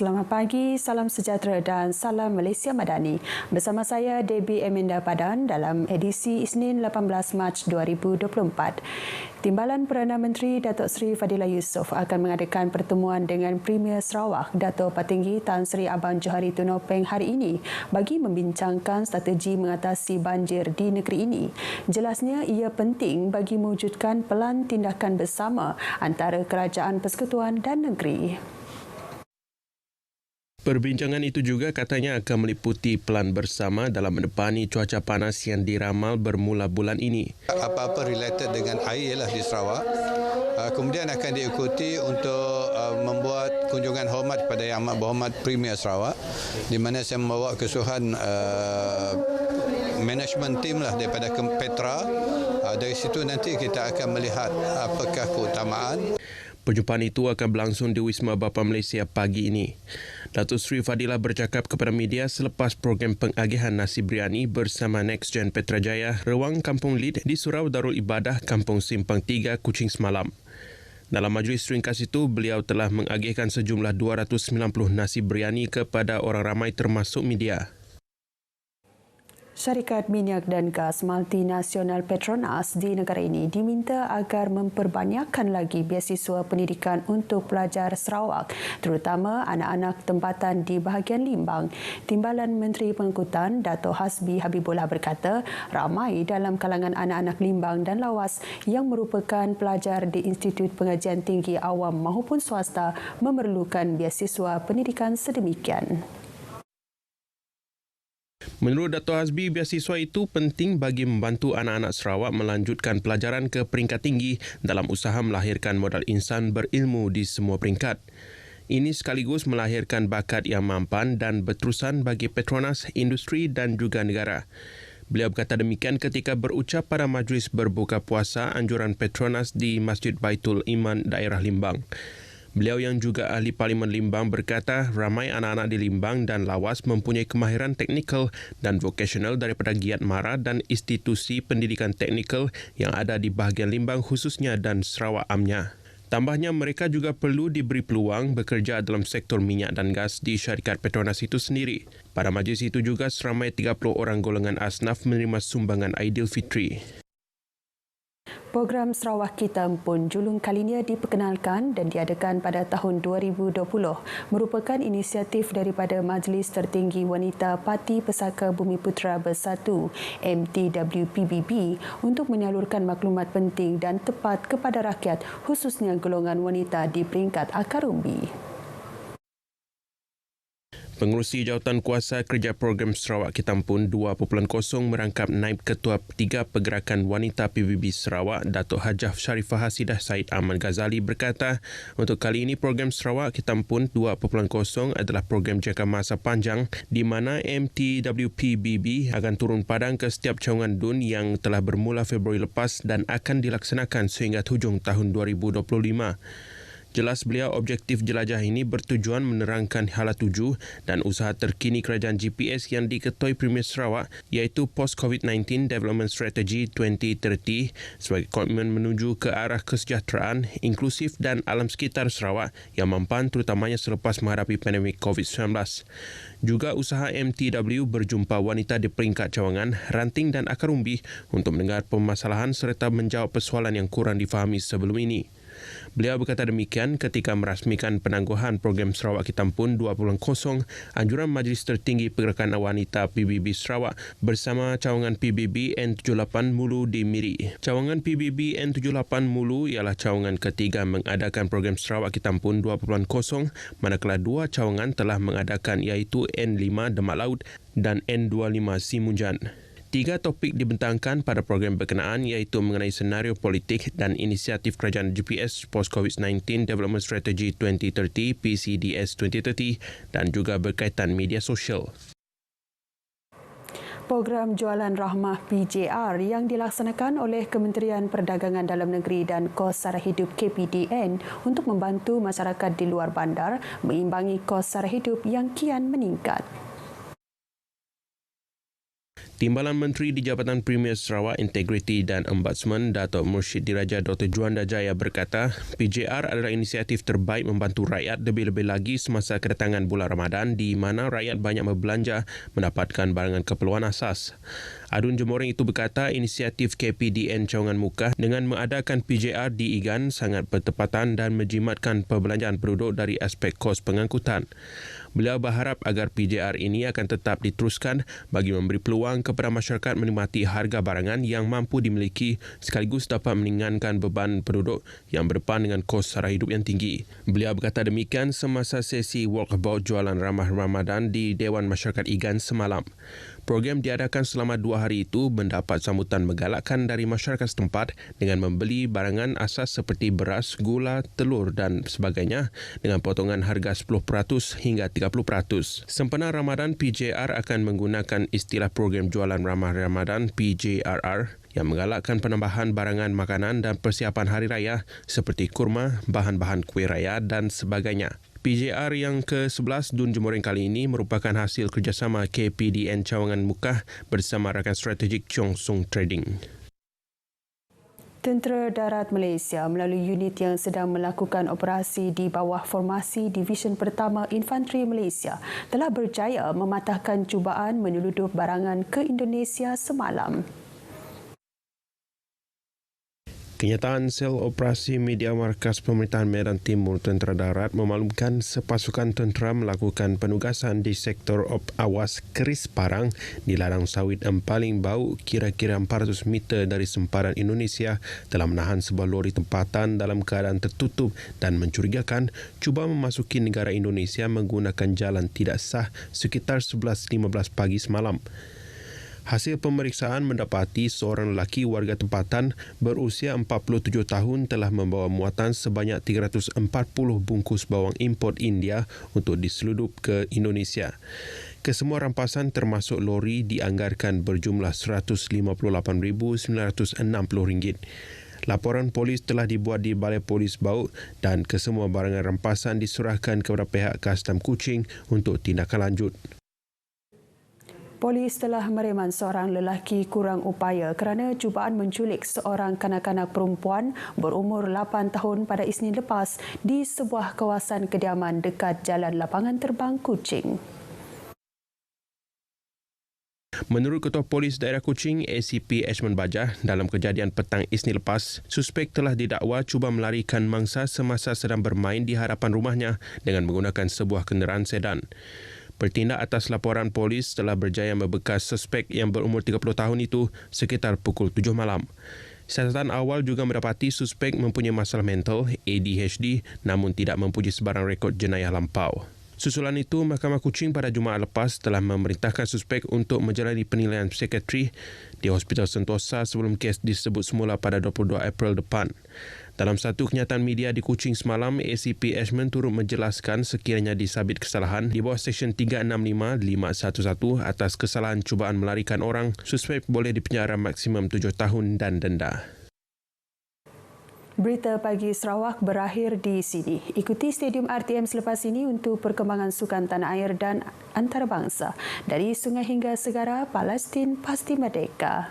Selamat pagi, salam sejahtera dan salam Malaysia Madani. Bersama saya Debbie Eminda Padan dalam edisi Isnin 18 Mac 2024. Timbalan Perdana Menteri Datuk Seri Fadilah Yusof akan mengadakan pertemuan dengan Premier Sarawak Dato' Patinggi Tan Sri Abang Johari Tunopeng hari ini bagi membincangkan strategi mengatasi banjir di negeri ini. Jelasnya ia penting bagi mewujudkan pelan tindakan bersama antara Kerajaan Persekutuan dan negeri. Perbincangan itu juga katanya akan meliputi pelan bersama dalam menepani cuaca panas yang diramal bermula bulan ini. Apa-apa related dengan air lah di Sarawak. Kemudian akan diikuti untuk membuat kunjungan hormat kepada Yang Amat Berhormat Premier Sarawak, di mana saya membawa keseluruhan management team lah daripada Petra. Dari situ nanti kita akan melihat apakah keutamaan. Perjumpaan itu akan berlangsung di Wisma Bapa Malaysia pagi ini. Datuk Seri Fadilah bercakap kepada media selepas program pengagihan nasi biryani bersama NextGen Petrajaya Rewang Kampung Lid di Surau Darul Ibadah Kampung Simpang 3 Kuching semalam. Dalam majlis ringkas itu, beliau telah mengagihkan sejumlah 290 nasi biryani kepada orang ramai termasuk media. Syarikat minyak dan gas multinasional Petronas di negara ini diminta agar memperbanyakkan lagi beasiswa pendidikan untuk pelajar Sarawak, terutama anak-anak tempatan di bahagian Limbang. Timbalan Menteri Pengangkutan Dato' Hasbi Habibullah berkata, ramai dalam kalangan anak-anak Limbang dan Lawas yang merupakan pelajar di Institut Pengajian Tinggi Awam maupun swasta memerlukan beasiswa pendidikan sedemikian. Menurut Dato' Hasbi, beasiswa itu penting bagi membantu anak-anak Sarawak melanjutkan pelajaran ke peringkat tinggi dalam usaha melahirkan modal insan berilmu di semua peringkat. Ini sekaligus melahirkan bakat yang mampan dan berterusan bagi Petronas, industri dan juga negara. Beliau berkata demikian ketika berucap pada majlis berbuka puasa anjuran Petronas di Masjid Baitul Iman daerah Limbang. Beliau yang juga ahli Parlimen Limbang berkata ramai anak-anak di Limbang dan Lawas mempunyai kemahiran teknikal dan vokasional daripada Giat Mara dan institusi pendidikan teknikal yang ada di bahagian Limbang khususnya dan Sarawak amnya. Tambahnya, mereka juga perlu diberi peluang bekerja dalam sektor minyak dan gas di syarikat Petronas itu sendiri. Pada majlis itu juga seramai 30 orang golongan asnaf menerima sumbangan Aidilfitri. Program Sarawak Kita pun julung kalinya diperkenalkan dan diadakan pada tahun 2020 merupakan inisiatif daripada Majlis Tertinggi Wanita Parti Pesaka Bumiputera Bersatu MTWPBB untuk menyalurkan maklumat penting dan tepat kepada rakyat khususnya golongan wanita di peringkat akar umbi. Pengerusi Jawatan Kuasa Kerja Program Sarawak Kitampun 2.0 merangkap Naib Ketua 3 Pergerakan Wanita PBB Sarawak, Datuk Hajah Sharifah Hasidah Said Ahmad Ghazali berkata, untuk kali ini program Sarawak Kitampun 2.0 adalah program jangka masa panjang di mana MTWPBB akan turun padang ke setiap cawangan DUN yang telah bermula Februari lepas dan akan dilaksanakan sehingga hujung tahun 2025. Jelas beliau, objektif jelajah ini bertujuan menerangkan hala tuju dan usaha terkini kerajaan GPS yang diketuai Premier Sarawak iaitu Post-COVID-19 Development Strategy 2030 sebagai komitmen menuju ke arah kesejahteraan, inklusif dan alam sekitar Sarawak yang mampan terutamanya selepas menghadapi pandemik COVID-19. Juga usaha MTW berjumpa wanita di peringkat cawangan, ranting dan akar umbi untuk mendengar permasalahan serta menjawab persoalan yang kurang difahami sebelum ini. Beliau berkata demikian ketika merasmikan penangguhan program Sarawak Kitampun 2.0 anjuran Majlis Tertinggi Pergerakan Wanita PBB Sarawak bersama cawangan PBB N78 Mulu di Miri. Cawangan PBB N78 Mulu ialah cawangan ketiga mengadakan program Sarawak Kitampun 2.0 manakala dua cawangan telah mengadakan iaitu N5 Demak Laut dan N25 Simunjan. 3 topik dibentangkan pada program berkenaan iaitu mengenai senario politik dan inisiatif kerajaan GPS Post-COVID-19 Development Strategy 2030 PCDS 2030 dan juga berkaitan media sosial. Program Jualan Rahmah PJR yang dilaksanakan oleh Kementerian Perdagangan Dalam Negeri dan Kos Sara Hidup KPDN untuk membantu masyarakat di luar bandar mengimbangi kos sara hidup yang kian meningkat. Timbalan Menteri di Jabatan Premier Sarawak Integriti dan Ombudsman Datuk Mursyid Diraja Dr. Juanda Jaya berkata, PJR adalah inisiatif terbaik membantu rakyat lebih-lebih lagi semasa kedatangan bulan Ramadan di mana rakyat banyak berbelanja mendapatkan barangan keperluan asas. Adun Jemoreng itu berkata inisiatif KPDN Cawangan Muka dengan mengadakan PJR di Igan sangat bertepatan dan menjimatkan perbelanjaan penduduk dari aspek kos pengangkutan. Beliau berharap agar PJR ini akan tetap diteruskan bagi memberi peluang kepada masyarakat menikmati harga barangan yang mampu dimiliki sekaligus dapat meringankan beban penduduk yang berdepan dengan kos sara hidup yang tinggi. Beliau berkata demikian semasa sesi walkabout jualan ramah Ramadan di Dewan Masyarakat Igan semalam. Program diadakan selama 2 hari itu mendapat sambutan menggalakkan dari masyarakat setempat dengan membeli barangan asas seperti beras, gula, telur dan sebagainya dengan potongan harga 10% hingga 30%. Sempena Ramadan, PJR akan menggunakan istilah program jualan ramah Ramadan PJRR yang menggalakkan penambahan barangan makanan dan persiapan hari raya seperti kurma, bahan-bahan kuih raya dan sebagainya. PJR yang ke-11 Dun Jemoreng kali ini merupakan hasil kerjasama KPDN Cawangan Muka bersama rakan strategik Chong Sung Trading. Tentera Darat Malaysia melalui unit yang sedang melakukan operasi di bawah formasi Division Pertama Infanteri Malaysia telah berjaya mematahkan cubaan menyeludup barangan ke Indonesia semalam. Kenyataan sel operasi media markas pemerintahan Medan Timur Tentera Darat memaklumkan sepasukan tentera melakukan penugasan di sektor awas keris parang di ladang sawit Empaling Bau kira-kira 400 meter dari sempadan Indonesia telah menahan sebuah lori tempatan dalam keadaan tertutup dan mencurigakan cuba memasuki negara Indonesia menggunakan jalan tidak sah sekitar 11.15 pagi semalam. Hasil pemeriksaan mendapati seorang lelaki warga tempatan berusia 47 tahun telah membawa muatan sebanyak 340 bungkus bawang import India untuk diseludup ke Indonesia. Kesemua rampasan termasuk lori dianggarkan berjumlah RM158,960. Laporan polis telah dibuat di Balai Polis Bau dan kesemua barangan rampasan diserahkan kepada pihak Kastam Kuching untuk tindakan lanjut. Polis telah mereman seorang lelaki kurang upaya kerana cubaan menculik seorang kanak-kanak perempuan berumur 8 tahun pada Isnin lepas di sebuah kawasan kediaman dekat Jalan Lapangan Terbang Kuching. Menurut Ketua Polis Daerah Kuching, ACP Ashman Bajah, dalam kejadian petang Isnin lepas, suspek telah didakwa cuba melarikan mangsa semasa sedang bermain di hadapan rumahnya dengan menggunakan sebuah kenderaan sedan. Bertindak atas laporan polis telah berjaya membekas suspek yang berumur 30 tahun itu sekitar pukul 7 malam. Siasatan awal juga mendapati suspek mempunyai masalah mental, ADHD, namun tidak mempunyai sebarang rekod jenayah lampau. Susulan itu, Mahkamah Kuching pada Jumaat lepas telah memerintahkan suspek untuk menjalani penilaian psikiatri di Hospital Sentosa sebelum kes disebut semula pada 22 April depan. Dalam satu kenyataan media di Kuching semalam, ACP Ashman turut menjelaskan sekiranya disabit kesalahan di bawah Seksyen 365-511 atas kesalahan cubaan melarikan orang, suspek boleh dipenjara maksimum 7 tahun dan denda. Berita pagi Sarawak berakhir di sini. Ikuti Stadium RTM selepas ini untuk perkembangan sukan tanah air dan antarabangsa. Dari sungai hingga segara, Palestin pasti merdeka.